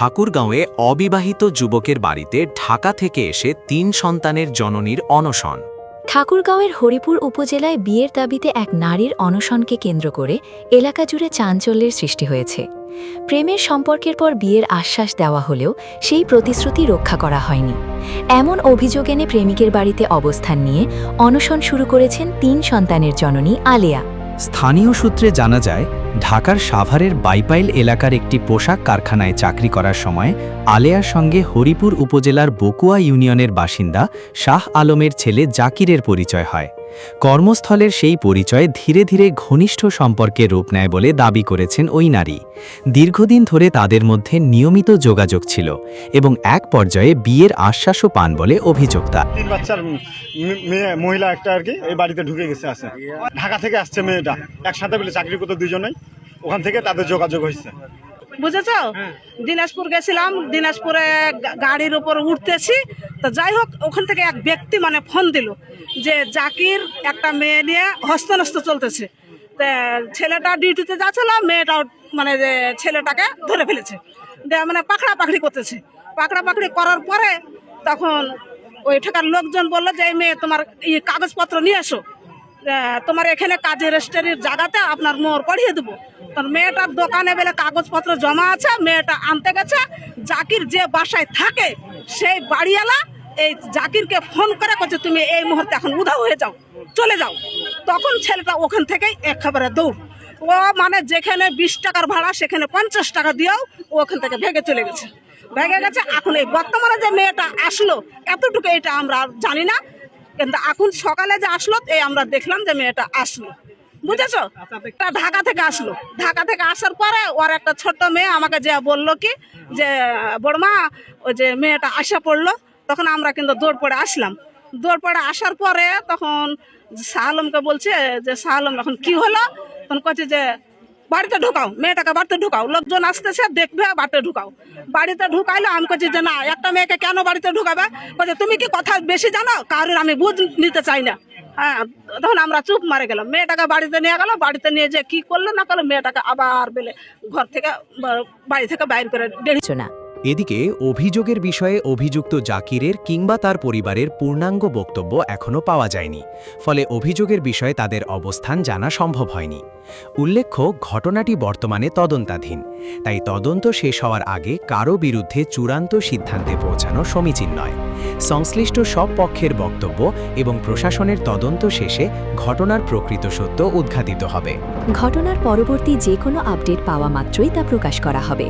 ঠাকুরগাঁওয়ে অবিবাহিত যুবকের বাড়িতে ঢাকা থেকে এসে ৩ সন্তানের জননীর অনশন। ঠাকুরগাঁওয়ের হরিপুর উপজেলায় বিয়ের দাবিতে এক নারীর অনশনকে কেন্দ্র করে এলাকা জুড়ে চাঞ্চল্যের সৃষ্টি হয়েছে। প্রেমের সম্পর্কের পর বিয়ের আশ্বাস দেওয়া হলেও সেই প্রতিশ্রুতি রক্ষা করা হয়নি। এমন অভিযোগ এনে প্রেমিকের বাড়িতে অবস্থান নিয়ে অনশন শুরু করেছেন ৩ সন্তানের জননী আলেয়া। স্থানীয় সূত্রে জানা যায়, ঢাকার সাভারের বাইপাইল এলাকার একটি পোশাক কারখানায় চাকরি করার সময় আলেয়ার সঙ্গে হরিপুর উপজেলার বকুয়া ইউনিয়নের বাসিন্দা শাহ আলমের ছেলে জাকিরের পরিচয় হয়। কর্মস্থলের সেই পরিচয় ধীরে ধীরে ঘনিষ্ঠ সম্পর্কে রূপ নেয় বলে দাবি করেছেন ওই নারী। দীর্ঘদিন ধরে তাদের মধ্যে নিয়মিত যোগাযোগ ছিল এবং এক পর্যায়ে বিয়ের আশ্বাসও পান বলে অভিযোক্তা। 3 বাচ্চার মেয়ে মহিলা একটা আর কি এই বাড়িতে ঢুকে গেছে আছে। ঢাকা থেকে আসছে মেয়েটা, একসাথে বলে চাকরি করতে দুজনেই, ওখান থেকে তাদের যোগাযোগ হয়েছে। বুঝেছো? দিনাজপুর গেছিলাম, দিনাজপুরে গাড়ির উপর উঠতেছি, তো যাই হোক ওখান থেকে এক ব্যক্তি ফোন দিল যে জাকির একটা মেয়ে নিয়ে হস্তনস্ত চলতেছে। ছেলেটা ডিউটিতে যাচ্ছিল, মেয়েটা যে ছেলেটাকে ধরে ফেলেছে, পাকড়া পাকড়ি করতেছে। পাকড়া পাকড়ি করার পরে তখন ওই ঠেকার লোকজন বললো যে এই মেয়ে তোমার কাগজপত্র নিয়ে এসো, তোমার এখানে কাজের রেজিস্ট্রির জায়গাতে আপনার মোহর পড়িয়ে দেবো। তখন মেয়েটার দোকানে বেলে কাগজপত্র জমা আছে, মেয়েটা আনতে গেছে। জাকির যে বাসায় থাকে সেই বাড়িওয়ালা এই জাকিরকে ফোন করে করছে তুমি এই মুহূর্তে এখন উধাও হয়ে যাও, চলে যাও। তখন ছেলেটা ওখান থেকেই একেবারে দৌড়, ও যেখানে 20 টাকার ভাড়া সেখানে 50 টাকা দিয়েও ওখান থেকে ভেগে চলে গেছে। ভেগে গেছে। এখন এই বর্তমানে যে মেয়েটা আসলো এতটুকু এটা আমরা জানি না, কিন্তু এখন সকালে যে আসলো এই আমরা দেখলাম যে মেয়েটা আসলো। বুঝেছো? ঢাকা থেকে আসলো। ঢাকা থেকে আসার পরে ওর একটা ছোট্ট মেয়ে আমাকে যে বললো কি যে বড়মা ওই যে মেয়েটা আসা পড়লো। তখন আমরা কিন্তু দৌড় পড়ে আসলাম। দৌড় পড়ে আসার পরে তখন শাহ আলমকে বলছে যে শাহ আলম এখন কি হলো? তখন বলছে যে বাড়িতে ঢুকাও, মেয়েটাকে বাড়িতে ঢুকাও, লোকজন আসতেছে দেখবে, বাড়িতে ঢুকাও। বাড়িতে ঢুকাইলো। আমি বলছি যে না, একটা মেয়েকে কেন বাড়িতে ঢুকাবে? বলছে তুমি কি কথা বেশি জানো, কারোর আমি বুঝ নিতে চাই না। হ্যাঁ, তখন আমরা চুপ মারে গেলাম। মেয়েটাকে বাড়িতে নিয়ে গেল। বাড়িতে নিয়ে যে কি করলো না করলো, মেয়েটাকে আবার বেলে ঘর থেকে বাড়ি থেকে বাইর করে ডেড়েছো না। এদিকে অভিযোগের বিষয়ে অভিযুক্ত জাকিরের কিংবা তার পরিবারের পূর্ণাঙ্গ বক্তব্য এখনও পাওয়া যায়নি, ফলে অভিযোগের বিষয়ে তাদের অবস্থান জানা সম্ভব হয়নি। উল্লেখ্য, ঘটনাটি বর্তমানে তদন্তাধীন, তাই তদন্ত শেষ হওয়ার আগে কারও বিরুদ্ধে চূড়ান্ত সিদ্ধান্তে পৌঁছানো সমীচীন নয়। সংশ্লিষ্ট সব পক্ষের বক্তব্য এবং প্রশাসনের তদন্ত শেষে ঘটনার প্রকৃত সত্য উদ্ঘাটিত হবে। ঘটনার পরবর্তী যে কোনো আপডেট পাওয়া মাত্রই তা প্রকাশ করা হবে।